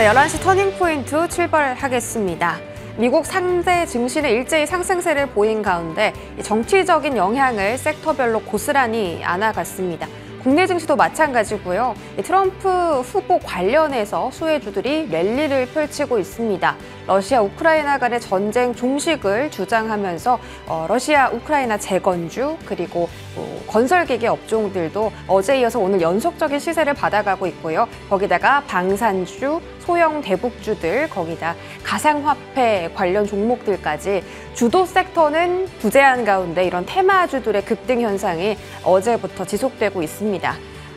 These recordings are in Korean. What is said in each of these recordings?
네, 11시 터닝포인트 출발하겠습니다. 미국 상대 증시는 일제히 상승세를 보인 가운데 정치적인 영향을 섹터별로 고스란히 안아갔습니다. 국내 증시도 마찬가지고요. 트럼프 후보 관련해서 수혜주들이 랠리를 펼치고 있습니다. 러시아 우크라이나 간의 전쟁 종식을 주장하면서 러시아 우크라이나 재건주 그리고 건설기계 업종들도 어제 이어서 오늘 연속적인 시세를 받아가고 있고요. 거기다가 방산주, 소형 대북주들, 거기다 가상화폐 관련 종목들까지 주도 섹터는 부재한 가운데 이런 테마주들의 급등 현상이 어제부터 지속되고 있습니다.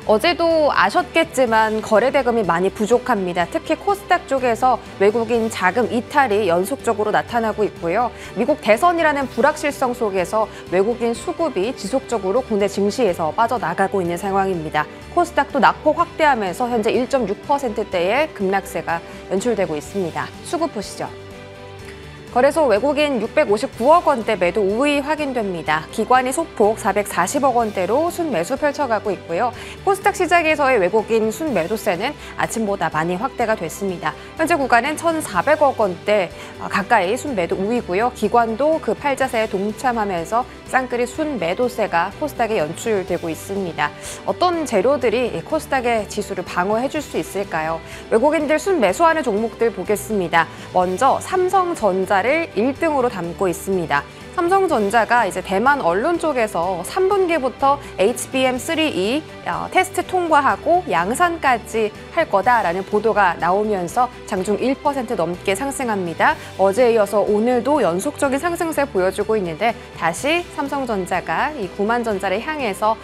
어제도 아셨겠지만 거래 대금이 많이 부족합니다. 특히 코스닥 쪽에서 외국인 자금 이탈이 연속적으로 나타나고 있고요. 미국 대선이라는 불확실성 속에서 외국인 수급이 지속적으로 국내 증시에서 빠져나가고 있는 상황입니다. 코스닥도 낙폭 확대하면서 현재 1.6%대의 급락세가 연출되고 있습니다. 수급 보시죠. 거래소 외국인 659억 원대 매도 우위 확인됩니다. 기관이 소폭 440억 원대로 순매수 펼쳐가고 있고요. 코스닥 시장에서의 외국인 순매도세는 아침보다 많이 확대가 됐습니다. 현재 구간은 1,400억 원대 가까이 순매도 우위고요. 기관도 그 팔자세에 동참하면서 쌍끌이 순매도세가 코스닥에 연출되고 있습니다. 어떤 재료들이 코스닥의 지수를 방어해 줄 수 있을까요? 외국인들 순매수하는 종목들 보겠습니다. 먼저 삼성전자를 1등으로 담고 있습니다. 삼성전자가 이제 대만 언론 쪽에서 3분기부터 HBM3E 테스트 통과하고 양산까지 할 거다라는 보도가 나오면서 장중 1% 넘게 상승합니다. 어제에 이어서 오늘도 연속적인 상승세 보여주고 있는데 다시 삼성전자가 이 9만 전자를 향해서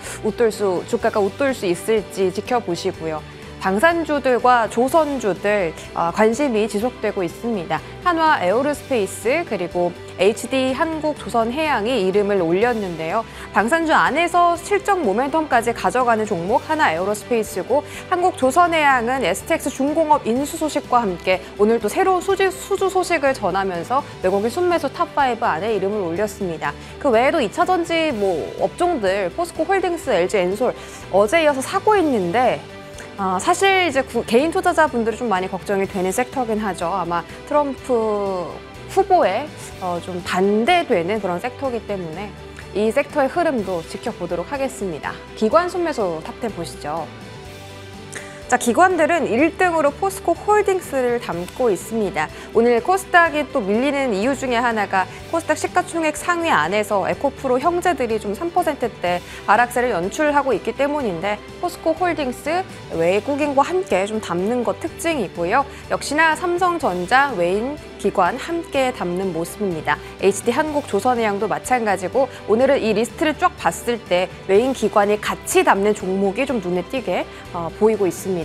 주가가 웃돌 수 있을지 지켜보시고요. 방산주들과 조선주들 관심이 지속되고 있습니다. 한화 에어로스페이스 그리고 HD 한국조선해양이 이름을 올렸는데요. 방산주 안에서 실적 모멘텀까지 가져가는 종목 하나 에어로스페이스고 한국조선해양은 STX 중공업 인수 소식과 함께 오늘 또 새로운 수주 소식을 전하면서 외국인 순매수 탑5 안에 이름을 올렸습니다. 그 외에도 2차 전지 업종들 포스코 홀딩스, LG 엔솔 어제 이어서 사고 있는데 사실 이제 개인 투자자분들이 좀 많이 걱정이 되는 섹터긴 하죠. 아마 트럼프 후보에 좀 반대되는 그런 섹터이기 때문에 이 섹터의 흐름도 지켜보도록 하겠습니다. 기관 순매수 탑10 보시죠. 자, 기관들은 1등으로 포스코 홀딩스를 담고 있습니다. 오늘 코스닥이 또 밀리는 이유 중에 하나가 코스닥 시가총액 상위 안에서 에코프로 형제들이 좀 3%대 하락세를 연출하고 있기 때문인데 포스코 홀딩스 외국인과 함께 좀 담는 것 특징이고요. 역시나 삼성전자, 외인 기관 함께 담는 모습입니다. HD 한국조선해양도 마찬가지고 오늘은 이 리스트를 쫙 봤을 때 외인 기관이 같이 담는 종목이 좀 눈에 띄게 보이고 있습니다.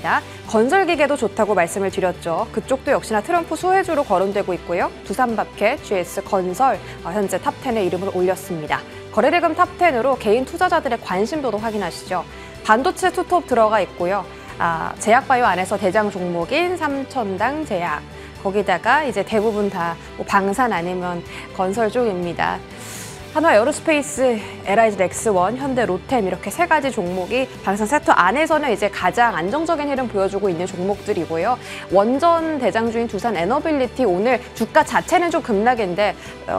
건설기계도 좋다고 말씀을 드렸죠. 그쪽도 역시나 트럼프 수혜주로 거론되고 있고요. 두산밥켓, GS건설 현재 탑10에 이름을 올렸습니다. 거래대금 탑10으로 개인 투자자들의 관심도도 확인하시죠. 반도체 투톱 들어가 있고요. 제약바이오 안에서 대장 종목인 삼천당 제약. 거기다가 이제 대부분 다 방산 아니면 건설 쪽입니다. 한화 에어로스페이스, LIG 렉스원, 현대 로템 이렇게 세 가지 종목이 방산 섹터 안에서는 이제 가장 안정적인 흐름 보여주고 있는 종목들이고요. 원전 대장주인 두산 에너빌리티 오늘 주가 자체는 좀 급락인데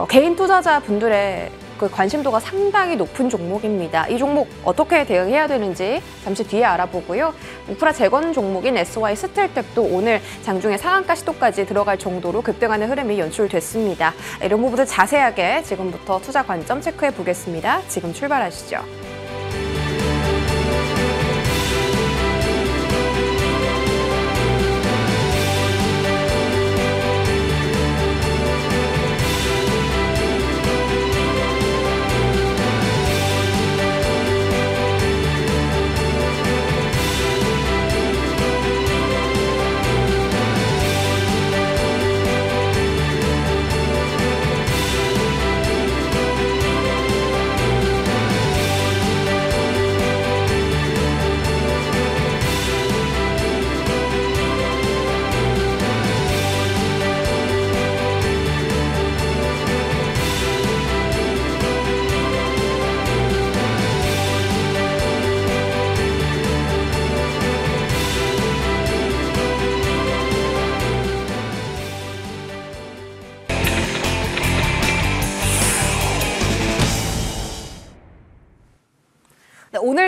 개인 투자자 분들의 그 관심도가 상당히 높은 종목입니다. 이 종목 어떻게 대응해야 되는지 잠시 뒤에 알아보고요. 우프라 재건 종목인 SY 스틸텍도 오늘 장중에 상한가 시도까지 들어갈 정도로 급등하는 흐름이 연출됐습니다. 이런 부분들 자세하게 지금부터 투자 관점 체크해 보겠습니다. 지금 출발하시죠.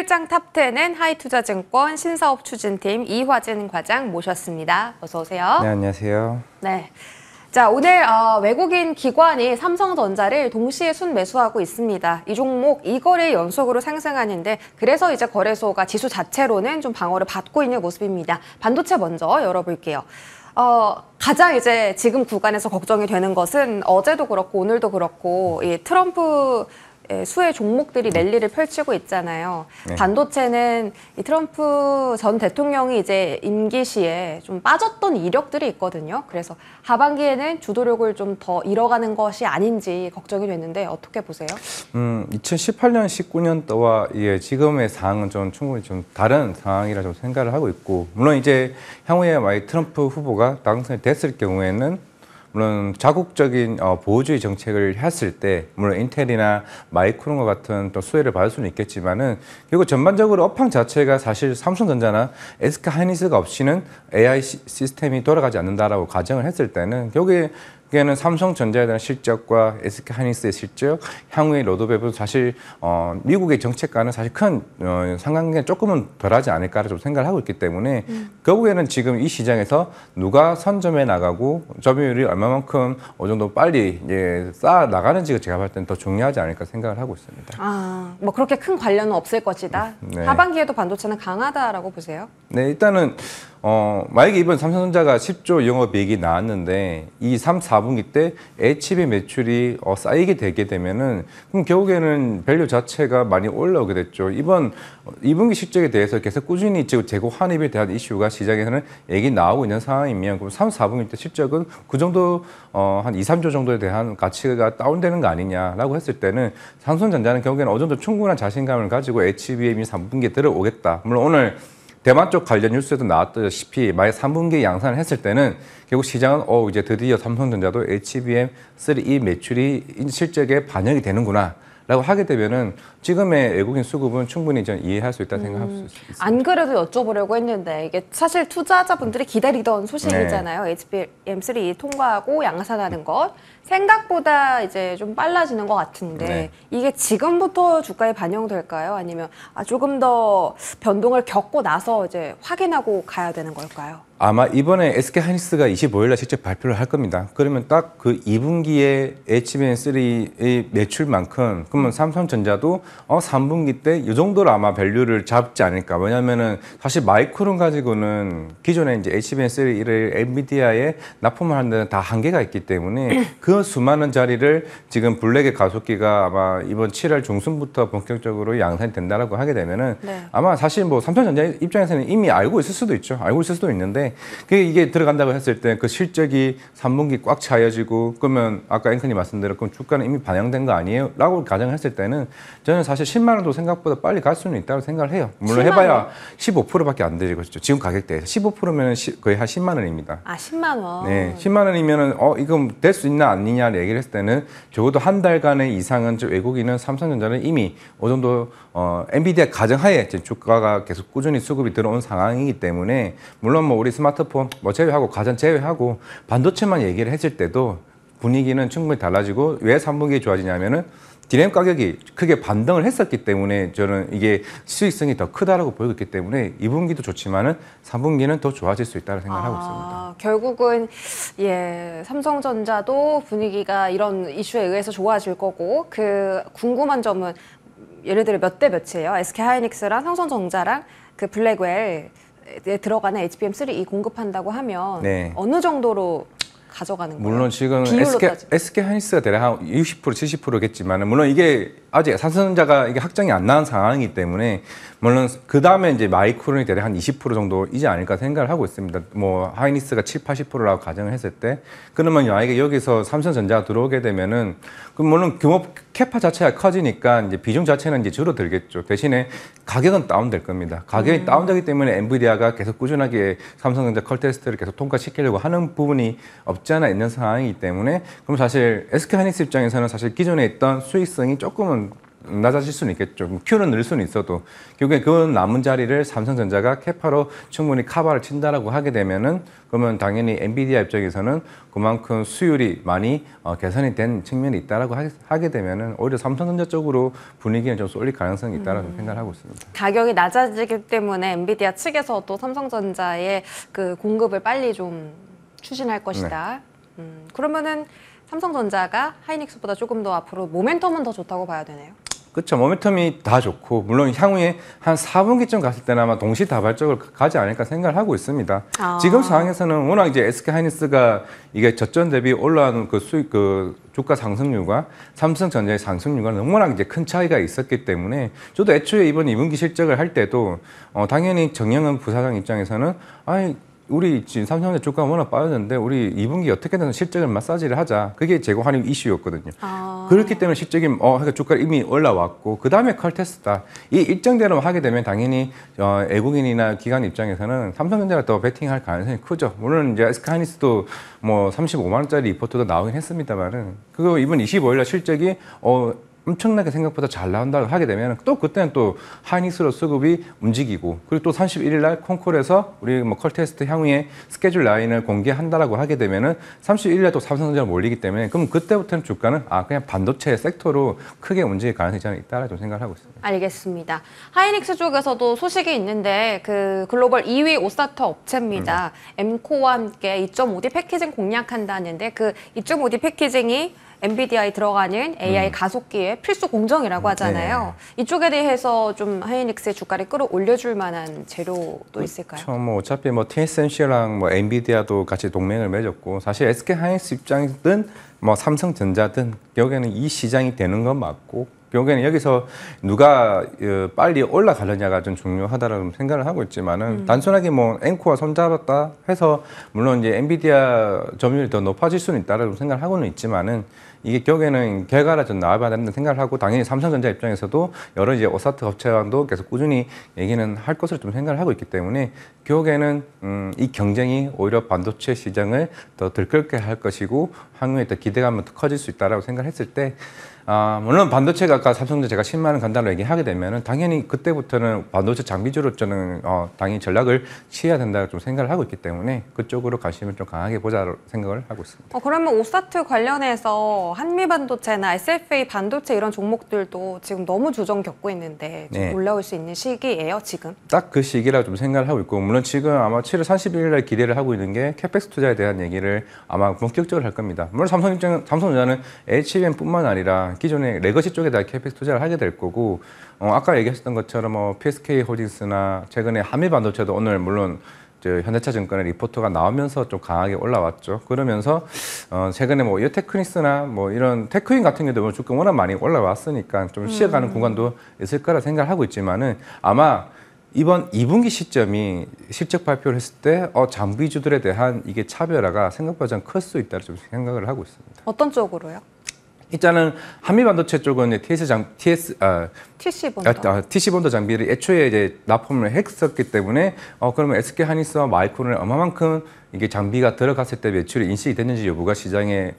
실장 탑10은 하이투자증권 신사업 추진팀 이화진 과장 모셨습니다. 어서 오세요. 네, 안녕하세요. 네. 자, 오늘 외국인 기관이 삼성전자를 동시에 순매수하고 있습니다. 이 종목 2거래 연속으로 상승하는데 그래서 이제 거래소가 지수 자체로는 좀 방어를 받고 있는 모습입니다. 반도체 먼저 열어볼게요. 가장 이제 지금 구간에서 걱정이 되는 것은 어제도 그렇고 오늘도 그렇고 이 트럼프 수혜 종목들이 랠리를 펼치고 있잖아요. 네. 반도체는 이 트럼프 전 대통령이 이제 임기 시에 좀 빠졌던 이력들이 있거든요. 그래서 하반기에는 주도력을 좀 더 잃어가는 것이 아닌지 걱정이 됐는데 어떻게 보세요? 2018년, 19년도와 지금의 상황은 좀 충분히 좀 다른 상황이라 좀 생각을 하고 있고, 물론 이제 향후에 만약 트럼프 후보가 당선이 됐을 경우에는 물론 자국적인 보호주의 정책을 했을 때 물론 인텔이나 마이크론과 같은 또 수혜를 받을 수는 있겠지만은 결국 전반적으로 업황 자체가 사실 삼성전자나 SK 하이닉스가 없이는 AI 시스템이 돌아가지 않는다라고 가정을 했을 때는 결국에는 삼성전자에 대한 실적과 SK 하이닉스의 실적, 향후의 로드맵은 사실 미국의 정책과는 사실 큰 상관관계가 조금은 덜하지 않을까를 좀 생각을 하고 있기 때문에 결국에는 지금 이 시장에서 누가 선점해 나가고 점유율이 얼마만큼 어느 정도 빨리 쌓아 나가는지가 제가 봤을 때는 더 중요하지 않을까 생각을 하고 있습니다. 뭐 그렇게 큰 관련은 없을 것이다. 네. 하반기에도 반도체는 강하다라고 보세요? 네, 일단은 만약에 이번 삼성전자가 10조 영업이익이 나왔는데 이 3, 4분기 때 HB 매출이 쌓이게 되게 되면은 그럼 결국에는 밸류 자체가 많이 올라오게 됐죠. 이번 2분기 실적에 대해서 계속 꾸준히 지금 재고 환입에 대한 이슈가 시장에서는 얘기 나오고 있는 상황이면 그럼 3, 4분기 때 실적은 그 정도 한 2, 3조 정도에 대한 가치가 다운되는 거 아니냐라고 했을 때는 삼성전자는 결국에는 어느 정도 충분한 자신감을 가지고 HBM이 3분기에 들어오겠다. 물론 오늘 대만 쪽 관련 뉴스에도 나왔다시피 만약 3분기 양산을 했을 때는 결국 시장은 이제 드디어 삼성전자도 HBM3E 매출이 실적에 반영이 되는구나 라고 하게 되면은 지금의 외국인 수급은 충분히 전 이해할 수 있다고 생각할 수 있습니다. 안 그래도 여쭤보려고 했는데 이게 사실 투자자분들이 기다리던 소식이잖아요. 네. HBM3 통과하고 양산하는 것. 생각보다 이제 좀 빨라지는 것 같은데 네. 이게 지금부터 주가에 반영될까요? 아니면 조금 더 변동을 겪고 나서 이제 확인하고 가야 되는 걸까요? 아마 이번에 SK 하이닉스가 25일 날 직접 발표를 할 겁니다. 그러면 딱 그 2분기에 HBM3의 매출만큼 그러면 삼성전자도 3분기 때 이 정도로 아마 밸류를 잡지 않을까. 왜냐면은 사실 마이크론 가지고는 기존에 이제 HBM3를 엔비디아에 납품을 하는 데는 다 한계가 있기 때문에 그 수많은 자리를 지금 블랙의 가속기가 아마 이번 7월 중순부터 본격적으로 양산이 된다라고 하게 되면은 네. 아마 사실 뭐 삼성전자 입장에서는 이미 알고 있을 수도 있죠. 알고 있을 수도 있는데 이게 들어간다고 했을 때 그 실적이 3분기 꽉 차여지고 그러면 아까 앵커님 말씀대로 그럼 주가는 이미 반영된 거 아니에요? 라고 가정했을 때는 저는 사실 10만 원도 생각보다 빨리 갈 수는 있다고 생각을 해요. 물론 해봐야 15%밖에 안 되고 있죠. 지금 가격대에서 15%면 거의 한 10만 원입니다. 10만 원. 네, 10만 원이면은 이건 될 수 있나 아니냐를 얘기를 했을 때는 적어도 한 달간의 이상은 외국인은 삼성전자는 이미 어느 정도 엔비디아 가정하에 주가가 계속 꾸준히 수급이 들어온 상황이기 때문에 물론 뭐 우리 스마트폰 뭐 제외하고 가전 제외하고 반도체만 얘기를 했을 때도 분위기는 충분히 달라지고 왜 3분기에 좋아지냐면은 디램 가격이 크게 반등을 했었기 때문에 저는 이게 수익성이 더 크다라고 보이고 있기 때문에 2분기도 좋지만은 3분기는 더 좋아질 수 있다고 생각하고 있습니다. 결국은 삼성전자도 분위기가 이런 이슈에 의해서 좋아질 거고 그 궁금한 점은 예를 들어 몇 대 몇이에요? SK 하이닉스랑 삼성전자랑 그 블랙웰에 들어가는 HBM3E 공급한다고 하면 네. 어느 정도로 가져가는 거예요? 물론 지금 비율로 SK 하이닉스가 대략 한 60%, 70%겠지만 물론 이게 아직 삼성전자가 이게 확정이 안 나온 상황이기 때문에 물론 그 다음에 이제 마이크론이 대략 한 20% 정도이지 않을까 생각을 하고 있습니다. 뭐 하이닉스가 7, 80%라고 가정을 했을 때 그러면 만약에 여기서 삼성전자가 들어오게 되면은 그럼 물론 규모 캐파 자체가 커지니까 이제 비중 자체는 이제 줄어들겠죠. 대신에 가격은 다운될 겁니다. 가격이 다운되기 때문에 엔비디아가 계속 꾸준하게 삼성전자 컬 테스트를 계속 통과시키려고 하는 부분이 없지 않아 있는 상황이기 때문에 그럼 사실 SK 하이닉스 입장에서는 사실 기존에 있던 수익성이 조금은 낮아질 수는 있겠죠. Q는 늘 수는 있어도 결국에 그 남은 자리를 삼성전자가 캐파로 충분히 커버를 친다라고 하게 되면은 그러면 당연히 엔비디아 입장에서는 그만큼 수율이 많이 개선이 된 측면이 있다라고 하게 되면은 오히려 삼성전자 쪽으로 분위기는 좀 쏠릴 가능성이 있다라고 생각을 하고 있습니다. 가격이 낮아지기 때문에 엔비디아 측에서도 삼성전자의 그 공급을 빨리 좀 추진할 것이다. 그러면은 삼성전자가 하이닉스보다 조금 더 앞으로 모멘텀은 더 좋다고 봐야 되네요. 그렇죠. 모멘텀이 다 좋고 물론 향후에 한 4분기쯤 갔을 때는 아마 동시다발적으로 가지 않을까 생각을 하고 있습니다. 지금 상황에서는 워낙 이제 SK 하이닉스가 이게 저점 대비 올라오는 그 수익 그 주가 상승률과 삼성전자의 상승률과 너무나 이제 큰 차이가 있었기 때문에 저도 애초에 이번 2분기 실적을 할 때도 당연히 정영은 부사장 입장에서는 아니 우리 지금 삼성전자 주가가 워낙 빠졌는데 우리 2분기 어떻게든 실적을 마사지를 하자. 그게 재고 환입 이슈였거든요. 그렇기 때문에 실적이 그러니까 주가가 이미 올라왔고 그 다음에 컬테스트다. 이 일정대로 하게 되면 당연히 외국인이나 기관 입장에서는 삼성전자가 더 베팅할 가능성이 크죠. 물론 이제 SK하이닉스도 뭐 35만 원짜리 리포트도 나오긴 했습니다만은 그거 이번 25일날 실적이 엄청나게 생각보다 잘 나온다고 하게 되면 또 그때는 또 하이닉스로 수급이 움직이고 그리고 또 31일 날 콘콜에서 우리 뭐 컬테스트 향후에 스케줄 라인을 공개한다라고 하게 되면은 31일 날 또 삼성전자가 몰리기 때문에 그럼 그때부터는 주가는 그냥 반도체 섹터로 크게 움직일 가능성이 저는 있다라고 좀 생각을 하고 있습니다. 알겠습니다. 하이닉스 쪽에서도 소식이 있는데 그 글로벌 2위 오사트 업체입니다. 엠코와 함께 2.5D 패키징 공략한다는데 그 2.5D 패키징이 엔비디아에 들어가는 AI 가속기의 필수 공정이라고 하잖아요. 네. 이쪽에 대해서 좀 하이닉스의 주가를 끌어올려줄 만한 재료도 있을까요? 그렇죠. 뭐 어차피 뭐 TSMC랑 뭐 엔비디아도 같이 동맹을 맺었고 사실 SK 하이닉스 입장이든 뭐 삼성전자든 결국에는 이 시장이 되는 건 맞고 결국에는 여기서 누가 빨리 올라가느냐가 좀 중요하다라는 생각을 하고 있지만은 단순하게 뭐 앵코와 손잡았다 해서 물론 이제 엔비디아 점유율이 더 높아질 수는 있다라고 생각을 하고는 있지만은 이게 결국에는 결과가 좀 나와봐야 된다는 생각을 하고 당연히 삼성전자 입장에서도 여러 이제 오사트 업체와도 계속 꾸준히 얘기는 할 것으로 좀 생각을 하고 있기 때문에 결국에는 이 경쟁이 오히려 반도체 시장을 더 들끓게 할 것이고 향후에 더 기대감은 더 커질 수 있다라고 생각했을 때 물론 반도체가 아까 삼성전자 제가 10만 원 간다고 얘기하게 되면은 당연히 그때부터는 반도체 장비주로 저는 당연히 전략을 취해야 된다고 좀 생각을 하고 있기 때문에 그쪽으로 관심을 좀 강하게 보자 생각을 하고 있습니다. 그러면 오사트 관련해서 한미반도체나 SFA 반도체 이런 종목들도 지금 너무 조정 겪고 있는데 좀 네. 올라올 수 있는 시기예요, 지금? 딱 그 시기라고 좀 생각을 하고 있고 물론 지금 아마 7월 31일 날 기대를 하고 있는 게 캐펙스 투자에 대한 얘기를 아마 본격적으로 할 겁니다. 물론 삼성전자는 HBM뿐만 아니라 기존의 레거시 쪽에다 캐펙스 투자를 하게 될 거고 아까 얘기하셨던 것처럼 PSK 홀딩스나 최근에 한미반도체도 오늘 물론 현대차증권의 리포트가 나오면서 좀 강하게 올라왔죠. 그러면서 최근에 뭐 이어테크닉스나 뭐 이런 테크인 같은 경우도 주가 워낙 많이 올라왔으니까 좀 쉬어가는 구간도 있을 거라 생각을 하고 있지만은 아마 이번 2분기 시점이 실적 발표를 했을 때 장비주들에 대한 이게 차별화가 생각보다 좀 클 수 있다고 좀 생각을 하고 있습니다. 어떤 쪽으로요? 일단은 한미반도체 쪽은 TC본더 장비를 애초에 이제 납품을 했었기 때문에 그러면 SK 하이닉스와 마이크론에 얼마만큼 이게 장비가 들어갔을 때 매출이 인식이 됐는지 여부가 시장에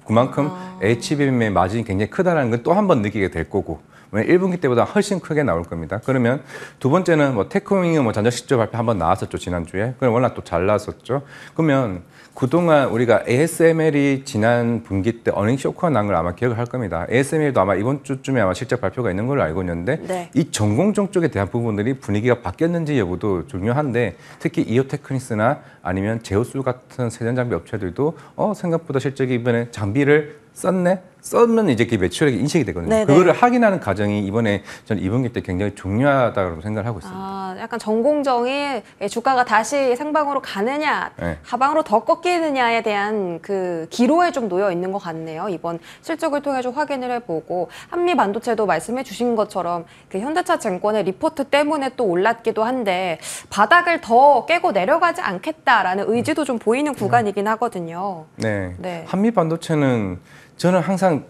그만큼 HBM의 마진이 굉장히 크다는 걸 또 한 번 느끼게 될 거고. 1분기 때보다 훨씬 크게 나올 겁니다. 그러면 두 번째는 뭐 테크윙은 뭐 전자실적 발표 한번 나왔었죠, 지난주에. 그럼 워낙 또 잘 나왔었죠. 그러면 그동안 우리가 ASML이 지난 분기 때 어닝 쇼크가 난 걸 아마 기억을 할 겁니다. ASML도 아마 이번 주쯤에 아마 실적 발표가 있는 걸로 알고 있는데 네. 이 전공정 쪽에 대한 부분들이 분위기가 바뀌었는지 여부도 중요한데 특히 이오테크닉스나 아니면 제우스 같은 세전장비 업체들도 생각보다 실적이 이번에 장비를 썼면 이제 그 매출액이 인식이 되거든요. 네네. 그거를 확인하는 과정이 이번에 저는 2분기 때 굉장히 중요하다고 생각을 하고 있습니다. 약간 전공정이 주가가 다시 상방으로 가느냐, 네. 하방으로 더 꺾이느냐에 대한 그 기로에 좀 놓여 있는 것 같네요. 이번 실적을 통해 좀 확인을 해보고 한미 반도체도 말씀해 주신 것처럼 그 현대차 증권의 리포트 때문에 또 올랐기도 한데 바닥을 더 깨고 내려가지 않겠다라는 의지도 좀 보이는 구간이긴 하거든요. 네. 네. 한미 반도체는 저는 항상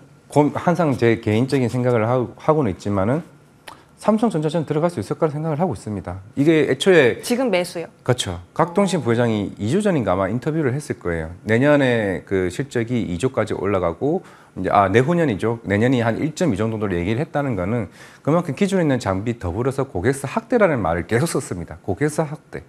제 개인적인 생각을 하고는 있지만은 삼성전자전 들어갈 수 있을 거라 생각을 하고 있습니다. 이게 애초에 지금 매수요? 그렇죠. 각동신 부회장이 2주 전인가 아마 인터뷰를 했을 거예요. 내년에 그 실적이 2조까지 올라가고 이제 내후년이죠. 내년이 한 1.2 정도로 얘기를 했다는 거는 그만큼 기존에 있는 장비 더불어서 고객사 확대라는 말을 계속 썼습니다. 고객사 확대.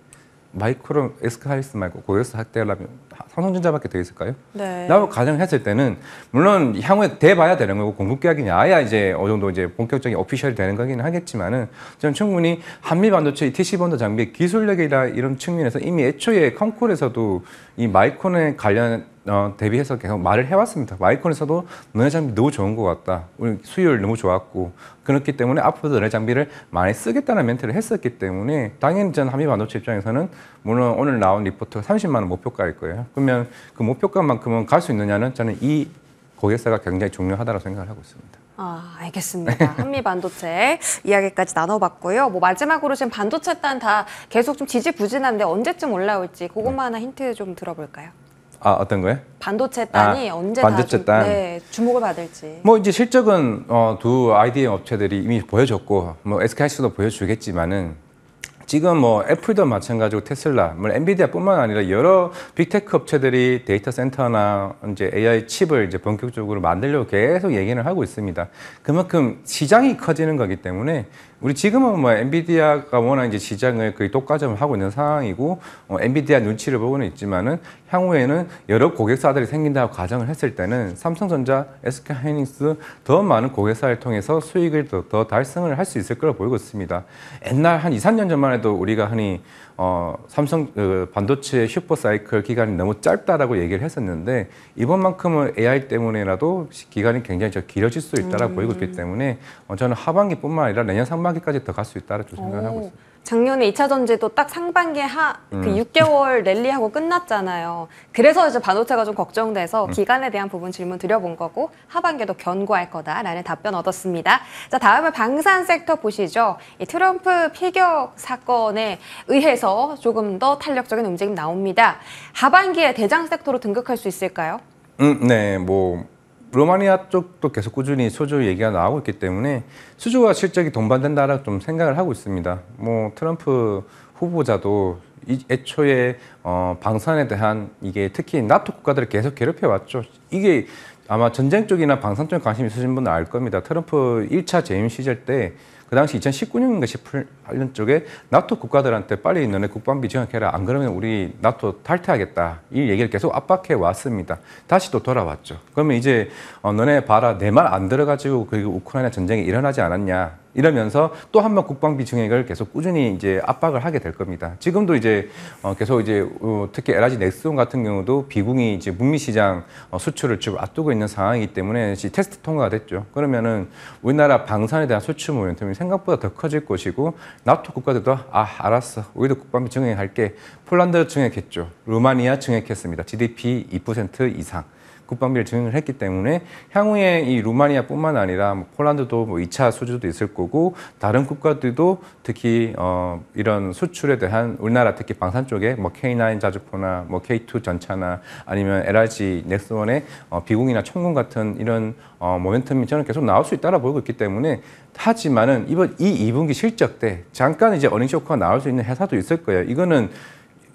마이크론 SK하이닉스 말고 고객사 확대라면 삼성전자밖에 더 있을까요? 네. 라고 가정했을 때는 물론 향후에 돼봐야 되는 거고 공급 계약이 나야 이제 어느 정도 이제 본격적인 오피셜이 되는 거기는 하겠지만은 저는 충분히 한미 반도체 TC 본드 장비의 기술력이나 이런 측면에서 이미 애초에 컴콜에서도 이 마이크론에 관련 대비해서 계속 말을 해왔습니다. 마이크론에서도 너네 장비 너무 좋은 것 같다. 우리 수율 너무 좋았고 그렇기 때문에 앞으로도 너네 장비를 많이 쓰겠다는 멘트를 했었기 때문에 당연히 전 한미 반도체 입장에서는 물론 오늘 나온 리포트가 30만 원 목표가일 거예요. 그러면 그 목표가만큼은 갈 수 있느냐는 저는 이 고객사가 굉장히 중요하다고 생각을 하고 있습니다. 알겠습니다. 한미 반도체 이야기까지 나눠봤고요. 뭐 마지막으로 지금 반도체 단 다 계속 좀 지지부진한데 언제쯤 올라올지 그것만 하나 힌트 좀 들어볼까요? 어떤 거요? 반도체 단이 언제 반도체 단. 네, 주목을 받을지. 뭐 이제 실적은 두 IDM 업체들이 이미 보여줬고 뭐 SK하이닉스도 보여주겠지만은 지금 뭐 애플도 마찬가지고 테슬라, 뭐 엔비디아뿐만 아니라 여러 빅테크 업체들이 데이터 센터나 이제 AI 칩을 이제 본격적으로 만들려고 계속 얘기를 하고 있습니다. 그만큼 시장이 커지는 거기 때문에 우리 지금은 뭐 엔비디아가 워낙 이제 시장을 거의 독과점을 하고 있는 상황이고 엔비디아 눈치를 보고는 있지만은 향후에는 여러 고객사들이 생긴다고 가정을 했을 때는 삼성전자, SK하이닉스 더 많은 고객사를 통해서 수익을 더 달성을 할 수 있을 거라 보이고 있습니다. 옛날 한 2, 3년 전만 해도 우리가 흔히 삼성 반도체 슈퍼 사이클 기간이 너무 짧다라고 얘기를 했었는데 이번만큼은 AI 때문에라도 기간이 굉장히 길어질 수 있다라고 보이고 있기 때문에 저는 하반기뿐만 아니라 내년 상반기까지 더 갈 수 있다라고 생각을 하고 있습니다. 작년에 2차 전지도 딱 상반기에 그 6개월 랠리하고 끝났잖아요. 그래서 이제 반도체가 좀 걱정돼서 기간에 대한 부분 질문 드려본 거고 하반기에도 견고할 거다라는 답변 얻었습니다. 자, 다음은 방산 섹터 보시죠. 이 트럼프 피격 사건에 의해서 조금 더 탄력적인 움직임 나옵니다. 하반기에 대장 섹터로 등극할 수 있을까요? 네, 뭐 루마니아 쪽도 계속 꾸준히 수주 얘기가 나오고 있기 때문에 수주와 실적이 동반된다라고 좀 생각을 하고 있습니다. 뭐 트럼프 후보자도 애초에 방산에 대한 이게 특히 나토 국가들을 계속 괴롭혀 왔죠. 이게 아마 전쟁 쪽이나 방산 쪽에 관심 있으신 분은 알 겁니다. 트럼프 1차 재임 시절 때 그 당시 2019년인가 18년 쪽에 나토 국가들한테 빨리 너네 국방비 증액해라. 안 그러면 우리 나토 탈퇴하겠다. 이 얘기를 계속 압박해 왔습니다. 다시 또 돌아왔죠. 그러면 이제 너네 봐라. 내 말 안 들어가지고 그리고 우크라이나 전쟁이 일어나지 않았냐. 이러면서 또 한 번 국방비 증액을 계속 꾸준히 이제 압박을 하게 될 겁니다. 지금도 이제 계속 이제 특히 LG 넥스온 같은 경우도 비공이 이제 북미 시장 수출을 지금 앞두고 있는 상황이기 때문에 테스트 통과가 됐죠. 그러면은 우리나라 방산에 대한 수출 모멘텀이 생각보다 더 커질 것이고 나토 국가들도 알았어. 우리도 국방비 증액할게. 폴란드 증액했죠. 루마니아 증액했습니다. GDP 2% 이상. 국방비를 증액을 했기 때문에 향후에 이 루마니아뿐만 아니라 뭐 폴란드도 뭐 2차 수주도 있을 거고 다른 국가들도 특히 이런 수출에 대한 우리나라 특히 방산 쪽에 뭐 K9 자주포나 뭐 K2 전차나 아니면 LG 넥스원의 비공이나 총군 같은 이런 모멘텀이 저는 계속 나올 수 있다라 보고 있기 때문에 하지만은 이번 2분기 실적 때 잠깐 이제 어닝 쇼크가 나올 수 있는 회사도 있을 거예요.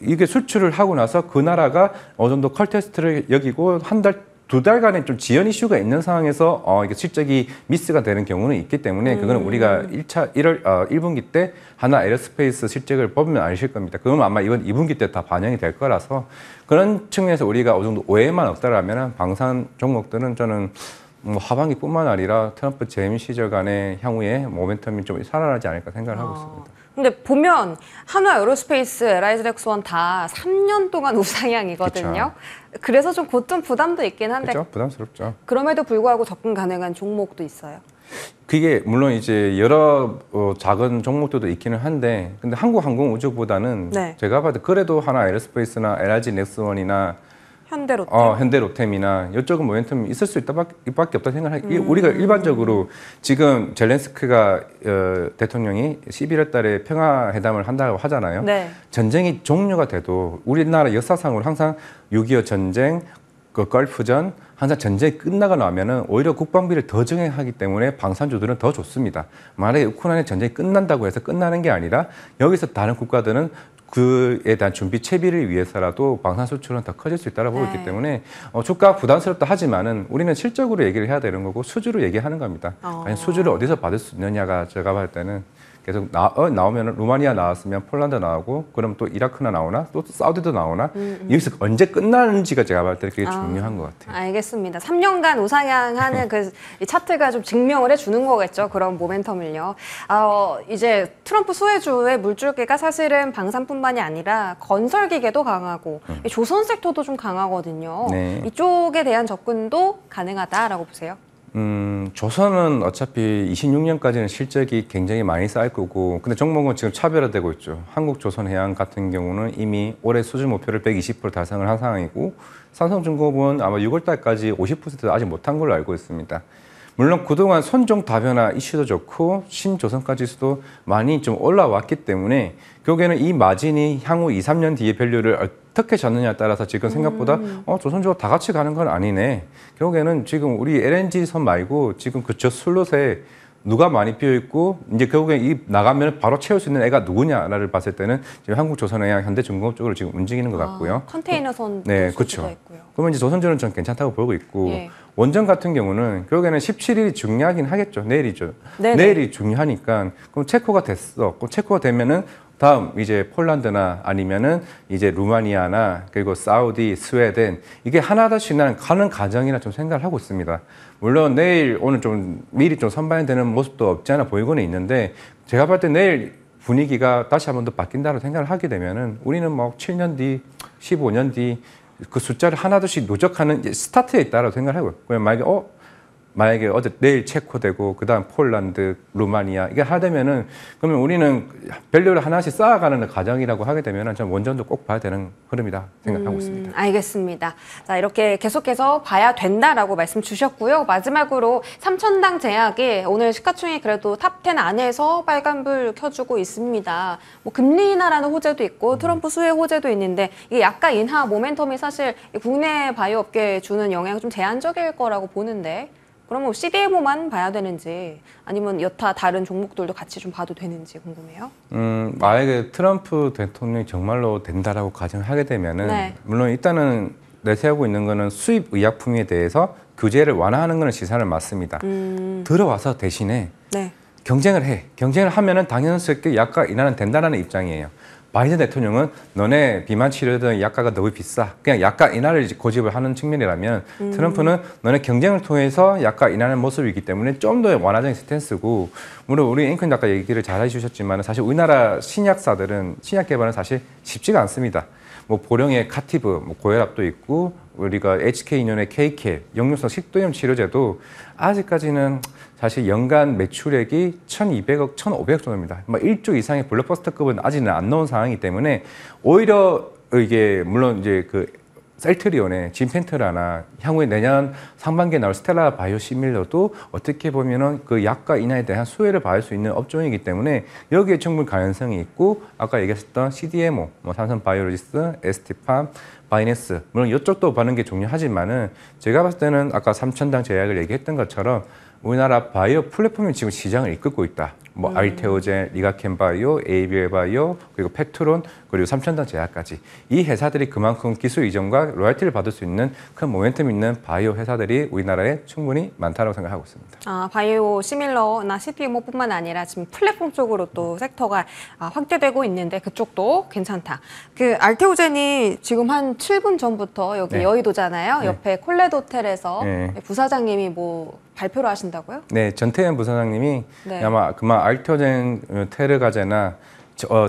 이게 수출을 하고 나서 그 나라가 어느 정도 컬 테스트를 여기고 한 달, 두 달간의 좀 지연 이슈가 있는 상황에서 이게 실적이 미스가 되는 경우는 있기 때문에 그거는 우리가 1분기 때 하나 에어스페이스 실적을 보면 아실 겁니다. 그건 아마 이번 2분기 때 다 반영이 될 거라서 그런 측면에서 우리가 어느 정도 오해만 없다라면 방산 종목들은 저는 뭐 하반기뿐만 아니라 트럼프 재임 시절 간의 향후에 모멘텀이 좀 살아나지 않을까 생각을 하고 있습니다. 근데 보면 한화 에어로스페이스, LG 넥스원 다 3년 동안 우상향이거든요. 그쵸. 그래서 좀 곧 부담도 있긴 한데. 그렇죠. 부담스럽죠. 그럼에도 불구하고 접근 가능한 종목도 있어요. 그게 물론 이제 여러 작은 종목들도 있기는 한데 근데 한국항공우주보다는 네. 제가 봐도 그래도 한화 에어로스페이스나 LG 넥스원이나 현대로템. 현대로템이나 이쪽은 모멘텀이 있을 수 있밖에 없다 생각해요. 우리가 일반적으로 지금 젤렌스키가 대통령이 11월 달에 평화회담을 한다고 하잖아요. 네. 전쟁이 종료가 돼도 우리나라 역사상으로 항상 6.25 전쟁, 그 걸프전 항상 전쟁이 끝나고 나면은 오히려 국방비를 더 증액하기 때문에 방산주들은 더 좋습니다. 만약에 우크라이나 전쟁이 끝난다고 해서 끝나는 게 아니라 여기서 다른 국가들은 그에 대한 준비 채비를 위해서라도 방산 수출은 더 커질 수 있다고 보고 있기 때문에 주가 부담스럽다 하지만은 우리는 실적으로 얘기를 해야 되는 거고 수주로 얘기하는 겁니다. 과연 수주를 어디서 받을 수 있느냐가 제가 봤을 때는 계속 나오면 루마니아 나왔으면 폴란드 나오고 그럼 또 이라크나 나오나 또 사우디도 나오나 여기서 언제 끝나는지가 제가 봤을 때 그게 중요한 것 같아요. 알겠습니다. 3년간 우상향하는 그 이 차트가 좀 증명을 해주는 거겠죠. 그런 모멘텀을요. 이제 트럼프 수혜주의 물줄기가 사실은 방산뿐만이 아니라 건설기계도 강하고 이 조선 섹터도 좀 강하거든요. 네. 이쪽에 대한 접근도 가능하다라고 보세요? 조선은 어차피 26년까지는 실적이 굉장히 많이 쌓일 거고, 근데 종목은 지금 차별화되고 있죠. 한국조선해양 같은 경우는 이미 올해 수준 목표를 120% 달성을 한 상황이고, 삼성중공업은 아마 6월 달까지 50% 아직 못한 걸로 알고 있습니다. 물론 그동안 선종 다변화 이슈도 좋고 신조선까지도 많이 좀 올라왔기 때문에 결국에는 이 마진이 향후 2, 3년 뒤에 밸류를 어떻게 잡느냐에 따라서 지금 생각보다 조선주가 다 같이 가는 건 아니네. 결국에는 지금 우리 LNG 선 말고 지금 그 저 슬롯에 누가 많이 비어 있고 이제 결국에 이 나가면 바로 채울 수 있는 애가 누구냐를 봤을 때는 지금 한국조선해양, 현대중공업 쪽으로 지금 움직이는 것 같고요. 컨테이너선 네, 그렇죠. 그러면 이제 조선주는 좀 괜찮다고 보고 있고 원전 같은 경우는 결국에는 17일이 중요하긴 하겠죠. 내일이죠. 네네. 내일이 중요하니까 그럼 체코가 됐어. 그럼 체코가 되면은 다음 이제 폴란드나 아니면은 이제 루마니아나 그리고 사우디, 스웨덴 이게 하나씩 가는 과정이라 좀 생각을 하고 있습니다. 물론 내일 오늘 좀 미리 좀 선반영되는 모습도 없지 않아 보이고는 있는데 제가 볼 때 내일 분위기가 다시 한 번 더 바뀐다고 생각을 하게 되면은 우리는 뭐 7년 뒤, 15년 뒤 그 숫자를 하나둘씩 누적하는 스타트에 있다고 생각을 하고요. 그냥 만약에 내일 체코 되고 그다음 폴란드, 루마니아 이게 하되면은 그러면 우리는 밸류를 하나씩 쌓아가는 과정이라고 하게 되면은 전 원전도 꼭 봐야 되는 흐름이다 생각하고 있습니다. 알겠습니다. 자, 이렇게 계속해서 봐야 된다라고 말씀 주셨고요. 마지막으로 삼천당 제약이 오늘 시가총액 그래도 탑 10 안에서 빨간불 켜주고 있습니다. 뭐 금리 인하라는 호재도 있고 트럼프 수혜 호재도 있는데 이게 약간 인하 모멘텀이 사실 국내 바이오 업계에 주는 영향이 좀 제한적일 거라고 보는데 그럼 뭐 CDMO만 봐야 되는지 아니면 여타 다른 종목들도 같이 좀 봐도 되는지 궁금해요. 만약에 트럼프 대통령이 정말로 된다라고 가정하게 되면은 물론 일단은 내세우고 있는 거는 수입 의약품에 대해서 규제를 완화하는 거는 시사를 맞습니다. 들어와서 대신에 경쟁을 해. 경쟁을 하면은 당연스럽게 약가 인하는 된다라는 입장이에요. 바이든 대통령은 너네 비만 치료든 약가가 너무 비싸. 그냥 약가 인하를 고집을 하는 측면이라면 트럼프는 너네 경쟁을 통해서 약가 인하는 모습이기 때문에 좀 더 완화적인 스탠스고 물론 우리 앵커님 아까 얘기를 잘 해주셨지만 사실 우리나라 신약사들은 신약 개발은 사실 쉽지가 않습니다. 뭐 보령의 카티브, 뭐 고혈압도 있고 우리가 HK인연의 KK, 역류성 식도염 치료제도 아직까지는 사실 연간 매출액이 1,200억, 1,500억 정도입니다. 뭐 1조 이상의 블록버스터급은 아직은 안 나온 상황이기 때문에 오히려 이게 물론 이제 그 셀트리온의 진펜트라나 향후에 내년 상반기에 나올 스텔라 바이오시밀러도 어떻게 보면은 그 약가 인하에 대한 수혜를 받을 수 있는 업종이기 때문에 여기에 충분히 가능성이 있고 아까 얘기했었던 CDMO, 뭐 삼성 바이오로지스, ST팜, 바이네스 물론 이쪽도 보는 게 중요하지만은 제가 봤을 때는 아까 삼천당 제약을 얘기했던 것처럼 우리나라 바이오 플랫폼이 지금 시장을 이끌고 있다. 뭐 알테오젠, 리가켄바이오, ABL바이오, 그리고 페트론, 그리고 삼천당 제약까지 이 회사들이 그만큼 기술 이전과 로열티를 받을 수 있는 큰 모멘텀 있는 바이오 회사들이 우리나라에 충분히 많다고 생각하고 있습니다. 바이오 시밀러나 CDMO뿐만 아니라 지금 플랫폼 쪽으로 또 섹터가 확대되고 있는데 그쪽도 괜찮다. 그 알테오젠이 지금 한 7분 전부터 여기 여의도잖아요. 옆에 콜레드 호텔에서 부사장님이 뭐 발표를 하신다고요? 네, 전태현 부사장님이 아마 그만 알테오젠 테르가제나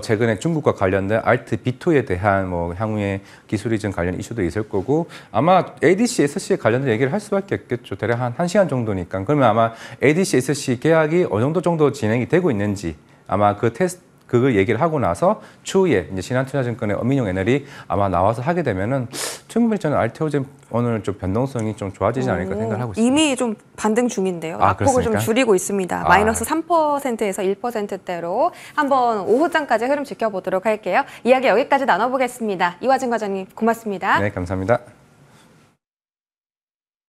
최근에 중국과 관련된 알트 B2에 대한 뭐 향후에 기술 이전 관련 이슈도 있을 거고 아마 ADC, SC에 관련된 얘기를 할 수밖에 없겠죠. 대략 한 1시간 정도니까. 그러면 아마 ADC, SC 계약이 어느 정도 진행이 되고 있는지 아마 그 테스트 그걸 얘기를 하고 나서 추후에 이제 신한투자증권의 엄민용 애널이 아마 나와서 하게 되면은 충분히 저는 알테오젠 오늘 좀 변동성이 좀 좋아지지 않을까 생각을 하고 있습니다. 이미 좀 반등 중인데요. 낙폭을 좀 줄이고 있습니다. 마이너스 3%에서 1%대로 한번 오후장까지 흐름 지켜보도록 할게요. 이야기 여기까지 나눠보겠습니다. 이화진 과장님 고맙습니다. 네, 감사합니다.